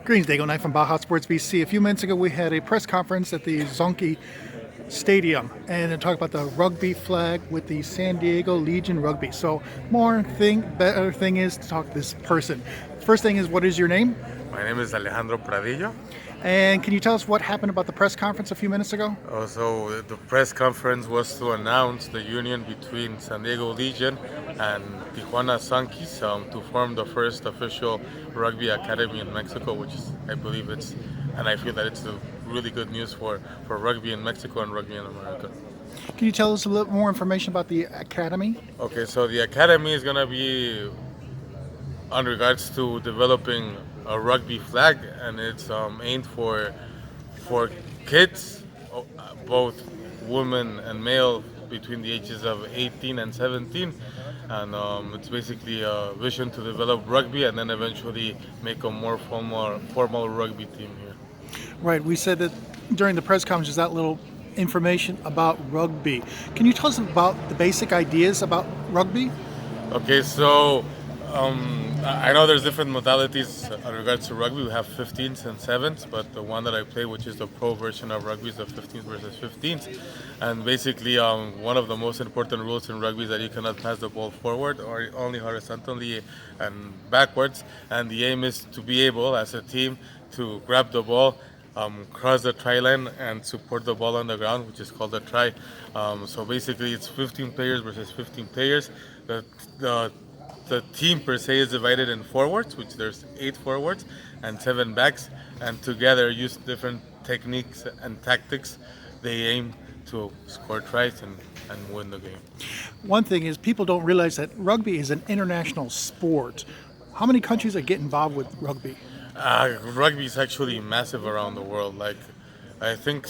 Greetings, Diego Knight from Baja Sports BC. A few minutes ago, we had a press conference at the Zonkey Stadium and to talk about the rugby flag with the San Diego Legion Rugby. So, better thing is to talk to this person. First thing is, what is your name? My name is Alejandro Padrillo. And can you tell us what happened about the press conference a few minutes ago? So the press conference was to announce the union between San Diego Legion and Tijuana Zonkey to form the first official rugby academy in Mexico, which is, I believe and I feel that it's a really good news for rugby in Mexico and rugby in America. Can you tell us a little more information about the academy? Okay, so the academy is going to be on regards to developing a rugby flag, and it's aimed for kids, both women and male, between the ages of 18 and 17, and it's basically a vision to develop rugby and then eventually make a more formal rugby team here. Right, we said that during the press conference, that little information about rugby. Can you tell us about the basic ideas about rugby? Okay, so I know there's different modalities in regards to rugby. We have 15s and 7s, but the one that I play, which is the pro version of rugby, is the 15s versus 15s. And basically, one of the most important rules in rugby is that you cannot pass the ball forward or only horizontally and backwards. And the aim is to be able, as a team, to grab the ball, cross the try line, and support the ball on the ground, which is called a try. So basically, it's 15 players versus 15 players. The team per se is divided in forwards, which there's 8 forwards and 7 backs, and together use different techniques and tactics. They aim to score tries and win the game. One thing is, people don't realize that rugby is an international sport. How many countries get involved with rugby? Rugby is actually massive around the world. Like, I think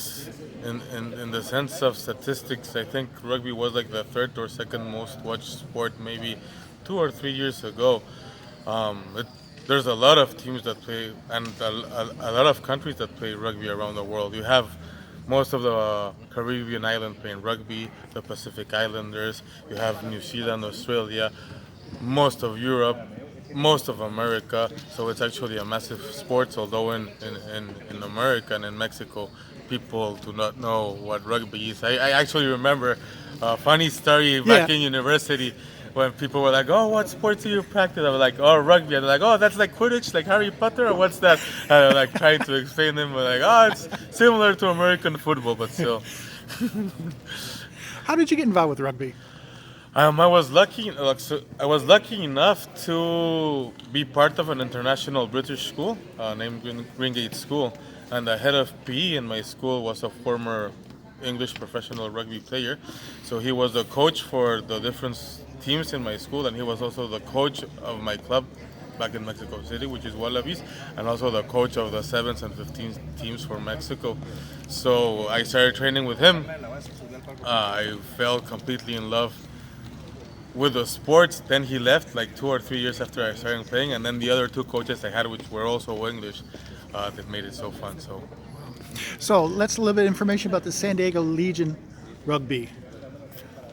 in the sense of statistics, I think rugby was like the third or second most watched sport maybe 2 or 3 years ago. There's a lot of teams that play and a lot of countries that play rugby around the world. You have most of the Caribbean island playing rugby, the Pacific Islanders, you have New Zealand, Australia, most of Europe, most of America. So it's actually a massive sport, although in America and in Mexico, people do not know what rugby is. I actually remember a funny story back in university when people were like, "Oh, what sports do you practice?" I was like, "Oh, rugby." And they're like, "Oh, that's like Quidditch, like Harry Potter, or what's that?" And I'm like trying to explain them, but like, "Oh, it's similar to American football, but still." How did you get involved with rugby? I was lucky enough to be part of an international British school named Greengate School, and the head of PE in my school was a former English professional rugby player. So he was the coach for the different teams in my school, and he was also the coach of my club back in Mexico City, which is Wallabies, and also the coach of the 7s and 15s teams for Mexico. So I started training with him. I fell completely in love with the sports. Then he left like 2 or 3 years after I started playing, and then the other 2 coaches I had, which were also English, that made it so fun. So let's a little bit of information about the San Diego Legion Rugby.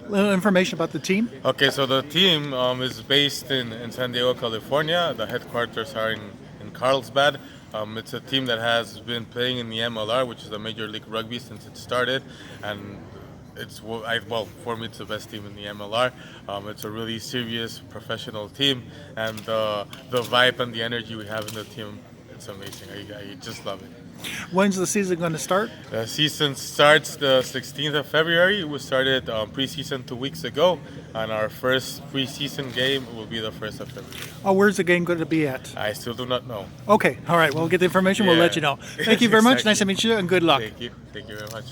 A little information about the team. Okay, so the team is based in San Diego, California. The headquarters are in Carlsbad. It's a team that has been playing in the MLR, which is the Major League Rugby, since it started, and for me, it's the best team in the MLR. It's a really serious, professional team, and the vibe and the energy we have in the team, it's amazing. I just love it. When's the season going to start? The season starts the 16th of February. We started preseason 2 weeks ago, and our first preseason game will be the 1st of February. Oh, where's the game going to be at? I still do not know. Okay, all right. We'll get the information. We'll let you know. Thank you very much. Nice to meet you, and good luck. Thank you very much.